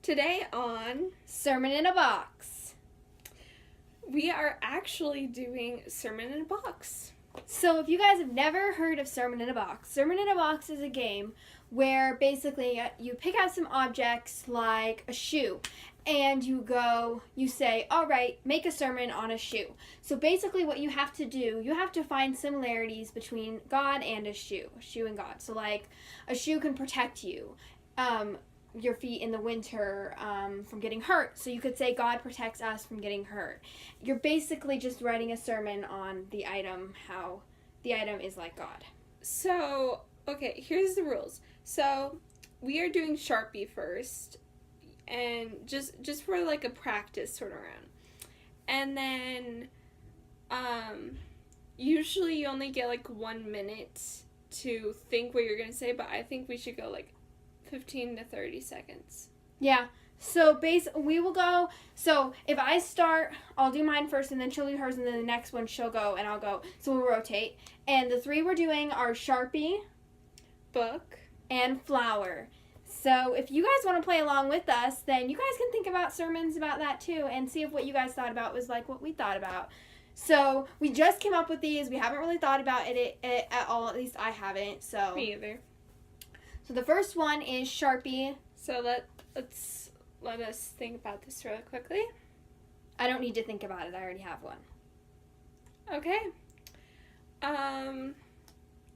Today on Sermon in a Box. we are actually doing Sermon in a Box. So if you guys have never heard of Sermon in a Box is a game where basically you pick out some objects like a shoe and you say, all right, make a sermon on a shoe. So basically what you have to do, you have to find similarities between God and a shoe and God. So like a shoe can protect you. Your feet in the winter from getting hurt. So you could say God protects us from getting hurt. You're basically just writing a sermon on the item, how the item is like God. So, okay, here's the rules. So, we are doing Sharpie first, and just for like a practice sort of round. And then, usually you only get like 1 minute to think what you're going to say, but I think we should go like 15 to 30 seconds. Yeah. So we will go. So if I start, I'll do mine first, and then she'll do hers, and then the next one she'll go, and I'll go. So we'll rotate. And the three we're doing are Sharpie, Book, and Flower. So if you guys want to play along with us, then you guys can think about sermons about that too, and see if what you guys thought about was like what we thought about. So we just came up with these. We haven't really thought about it at all. At least I haven't. So me either. So the first one is Sharpie. So let us think about this really quickly. I don't need to think about it. I already have one. Okay.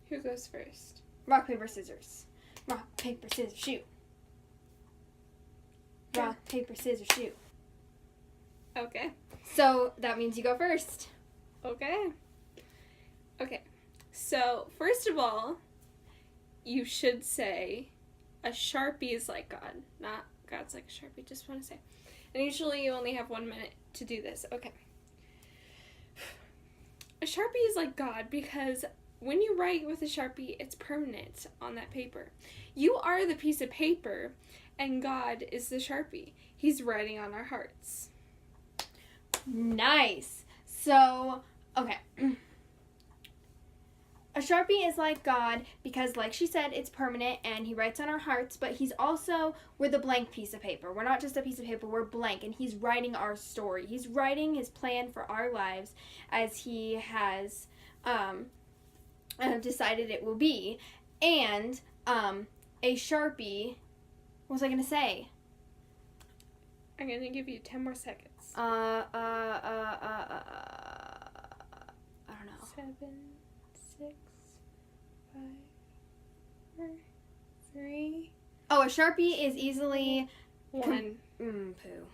Who goes first? Rock, paper, scissors. Rock, paper, scissors, shoot. Rock, paper, scissors, shoot. Okay. So that means you go first. Okay. Okay. So, first of all, you should say a Sharpie is like God, not God's like a Sharpie. Just want to say. And usually you only have 1 minute to do this. Okay. A Sharpie is like God because when you write with a Sharpie, it's permanent on that paper. You are the piece of paper, and God is the Sharpie. He's writing on our hearts. Nice. So, okay. A Sharpie is like God because, like she said, it's permanent and he writes on our hearts, but we're the blank piece of paper. We're not just a piece of paper, we're blank, and he's writing our story. He's writing his plan for our lives as he has decided it will be. And a Sharpie, what was I going to say? I'm going to give you 10 more seconds. I don't know. 7, 6, 5, 4, 3. Oh, a Sharpie is easily 1. Poo.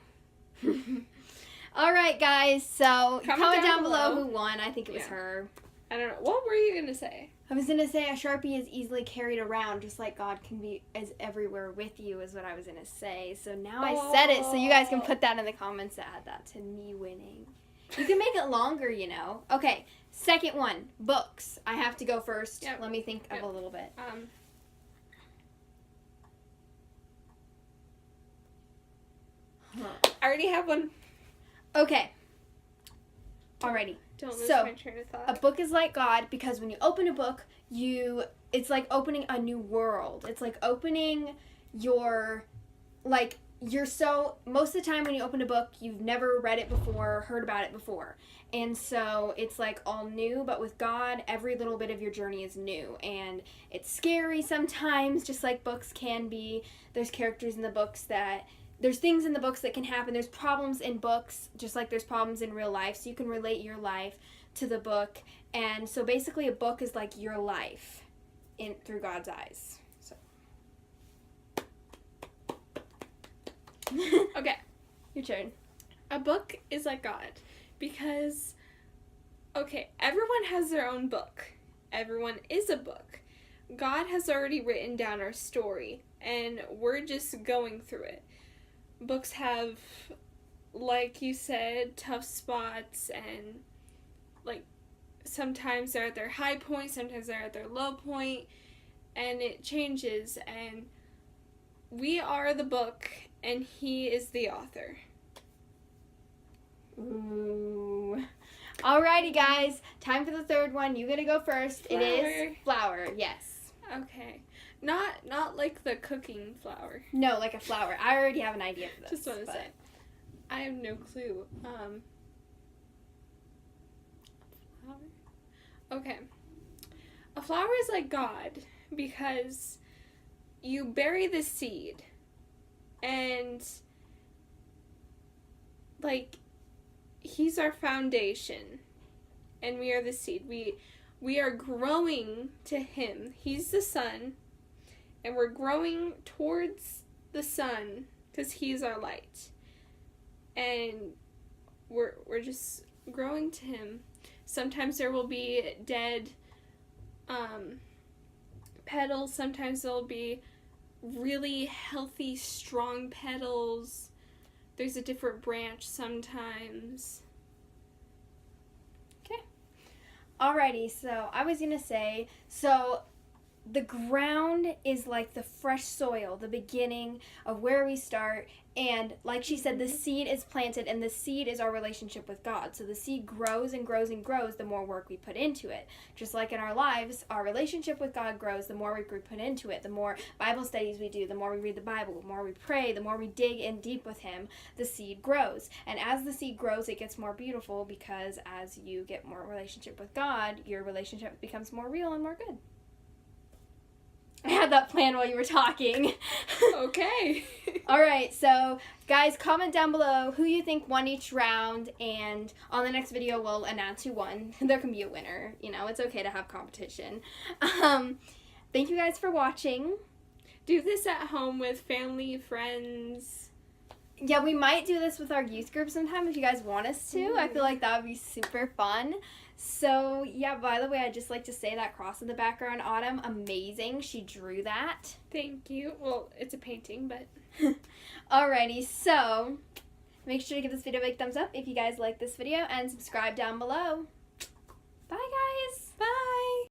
All right, guys. So comment down below who won. I think it was her. I don't know. What were you gonna say? I was gonna say a Sharpie is easily carried around, just like God can be everywhere with you. Is what I was gonna say. So now I said it, so you guys can put that in the comments to add that to me winning. You can make it longer, you know. Okay, second one, books. I have to go first. Yep. Let me think of a little bit. I already have one. Okay. Alrighty. Don't lose So, my train of thought. a book is like God because when you open a book, it's like opening a new world. It's like opening most of the time when you open a book, you've never read it before, or heard about it before. And so it's like all new, but with God, every little bit of your journey is new. And it's scary sometimes, just like books can be. There's characters in the books there's things in the books that can happen. There's problems in books, just like there's problems in real life. So you can relate your life to the book. And so basically a book is like your life through God's eyes. So. Okay. Your turn. A book is like God because, okay, everyone has their own book. Everyone is a book. God has already written down our story, and we're just going through it. Books have, like you said, tough spots, and like sometimes they're at their high point, sometimes they're at their low point, and it changes. And we are the book, and he is the author. Ooh. Alrighty, guys. Time for the third one. You gotta go first. Flower. It is Flower. Yes. Okay. Not like the cooking flower. No, like a flower. I already have an idea for this. Just want to say. I have no clue. Flower? Okay. A flower is like God because you bury the seed and like he's our foundation and we are the seed. We are growing to him. He's the sun and we're growing towards the sun because he's our light. And we're just growing to him. Sometimes there will be dead petals. Sometimes there'll be really healthy, strong petals. There's a different branch sometimes. Okay. Alrighty, so I was going to say, so the ground is like the fresh soil, the beginning of where we start. And like she said, the seed is planted and the seed is our relationship with God. So the seed grows and grows and grows the more work we put into it. Just like in our lives, our relationship with God grows the more work we put into it. The more Bible studies we do, the more we read the Bible, the more we pray, the more we dig in deep with him, the seed grows. And as the seed grows, it gets more beautiful because as you get more relationship with God, your relationship becomes more real and more good. I had that plan while you were talking. Okay. All right, so guys, comment down below who you think won each round, and on the next video we'll announce who won. There can be a winner. You know, it's okay to have competition. Thank you guys for watching. Do this at home with family, friends. Yeah, we might do this with our youth group sometime if you guys want us to. I feel like that would be super fun. So, yeah, by the way, I'd just like to say that cross in the background, Autumn, amazing. She drew that. Thank you. Well, it's a painting, but... Alrighty, so make sure to give this video a big thumbs up if you guys like this video and subscribe down below.